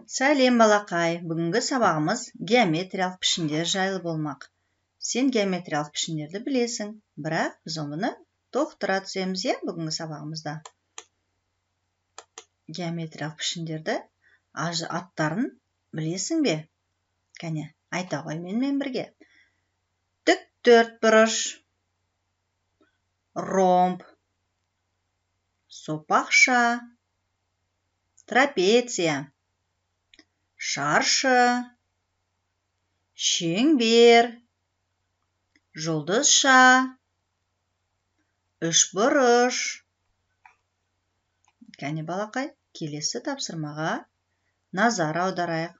Сәлем балақай, бүгінгі сабағымыз геометриялық пішіндер жайлы болмақ. Сен геометриялық пішіндерді білесің, бірақ біз оны толықтыра түсеміз бүгінгі сабағымызда. Геометриялық пішіндерді аттарын білесің бе? Кәне, айта ғой менімен бірге. Тік төртбұрыш, ромб, сопақша, трапеция, шаршы, шеңбер, жұлдызша, үшбұрыш. Кәне балақай, келесі тапсырмаға назар аударайық.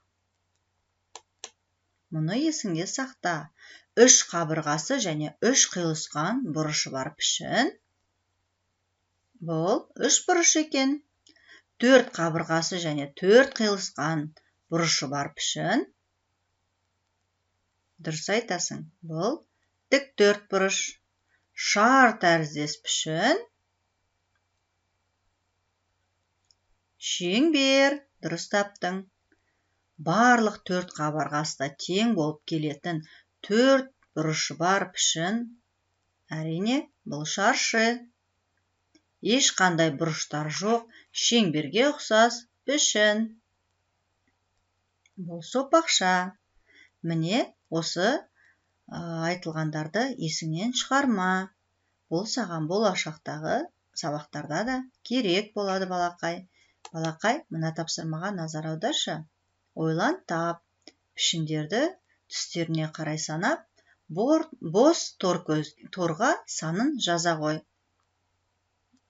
Мұны есіңде сақта. Үш қабырғасы және үш қиылысқан бұрышы бар пішін. Бұл үш бұрыш екен. Төрт қабырғасы және төрт қиылысқан бұрышы бар пішін. Дұрыс айтасың. Бұл тік төрт бұрыш. Шар тәріздес пішін. Шеңбер. Дұрыс таптың. Барлық төрт қабырғасы да тең болып келетін төрт бұрышы бар пішін. Әрине, бұл шаршы. Ешқандай бұрыштар жоқ, шеңберге ұқсас пішін. Бұл сопақша. Міне, осы айтылғандарды есіңнен шығарма. Бұл саған болашақтағы сабақтарда да керек болады балақай. Балақай, мына тапсырмаға назар аударшы. Ойлан тап, пішіндерді түстеріне қарай санап, бос торға санын жаза ғой.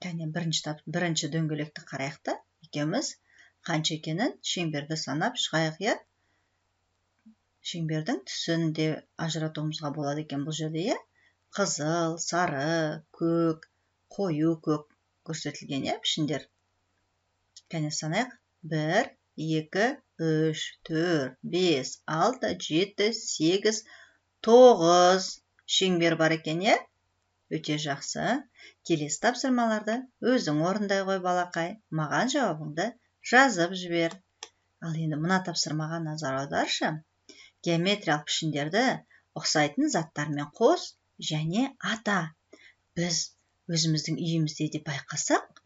Кәне, бірінші дөңгелекті қарайық, екеуміз қанша екенін шеңберді санап шығайық. Шеңбердің түсін де ажыратуымызға болады екен бұл жерде. Қызыл, сары, көк, қою көк көрсетілген пішіндер. Кәне санайық. 1, 2, 3, 4, 5, 6, 7, 8, 9 шеңбер бар екен. Өте жақсы. Келесі тапсырмаларды өзің орындай ғой балақай. Маған жауабыңды жазып жібер. Ал енді мына тапсырмаға назар аударшы. Геометриялық пішіндерді ұқсайтын заттармен қос және ата. Біз өзіміздің үйімізде де байқасақ,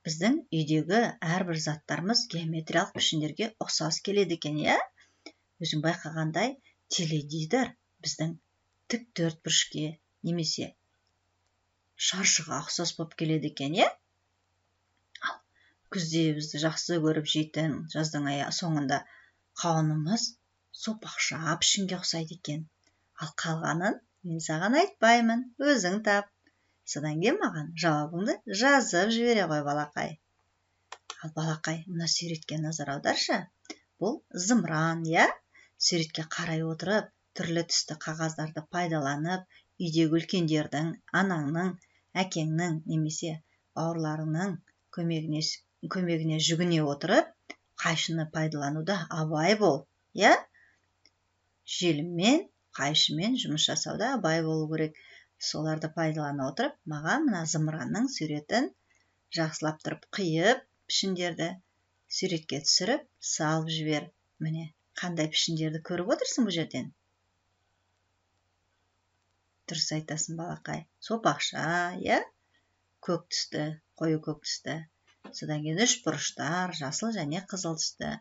біздің үйдегі әрбір заттарымыз геометриялық пішіндерге ұқсас келеді екен. Өзің байқағандай, теледидар біздің тік төртбұрышке немесе шаршыға ұқсас болып келеді екен. Ал күзде бізді жақсы көріп жейтін жаздың соңында қауынымыз сопақша пішінге ұқсайды екен. Ал қалғанын мен саған айтпаймын, өзің тап. Содан кейін маған жауабыңды жазып жібере ғой балақай. Ал балақай, мына суретке назар аударшы. Бұл зымыран, суретке қарай отырып, түрлі түсті қағаздарды пайдаланып, үйдегі үлкендердің, анаңның, әкеңнің немесе бауырларыңның көмегіне жүгіне отырып, қайшыны пайдалануда абай бол. Желіммен, қайшымен жұмыс жасауда абай болу керек. Соларды пайдалана отырып, маған мына зымыранның суретін жақсылап тұрып қиып, пішіндерді суретке түсіріп, салып жібер. Міне, қандай пішіндерді көріп отырсың бұл жерден? Дұрыс айтасың балақай. Сопақша, көк түсті, қою көк түсті. Содан кейін үш бұрыштар, жасыл және қызыл түсті.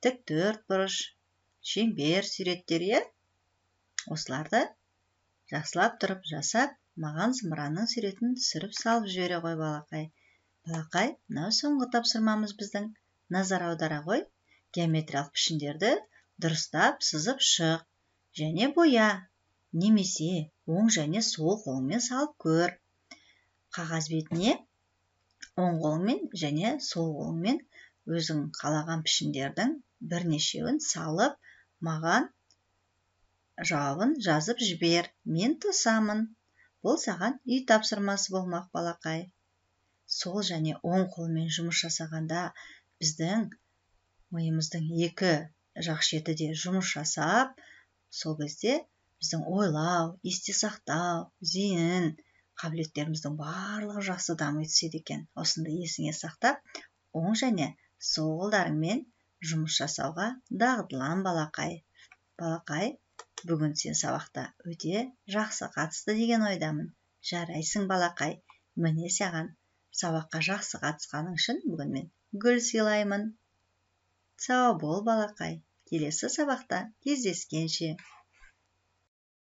Тік төрт бұрыш, шеңбер суреттер. Осыларды жақсылап тұрып жасап, маған зымыранның суретін түсіріп салып жібере ғой балақай. Балақай, мынау соңғы тапсырмамыз біздің. Назар аудара ғой. Геометриялық пішіндерді дұрыстап сызып шық және боя. Немесе оң және сол қолыңмен салып көр. Қағаз бетіне оң қолыңмен және сол қолыңмен өзің қалаған пішіндердің бірнешеуін салып, маған жауабын жазып жібер. Мен тосамын. Бұл саған үй тапсырмасы болмақ балақай. Сол және оң қолмен жұмыс жасағанда біздің миымыздың екі жақ шеті де жұмыс жасап, сол кезде біздің ойлау, есте сақтау, зейін қабілеттеріміздің барлығы жақсы дами түседі екен. Осындай есіңе сақтап, оң және сол қолдарыңмен жұмыс жасауға дағдылан балақай. Балақай, бүгін сен сабақта өте жақсы қатысты деген ойдамын. Жарайсың балақай, міне саған сабаққа жақсы қатысқаның үшін бүгін мен гүл сыйлаймын. Сау бол балақай, келесі сабақта кездескенше.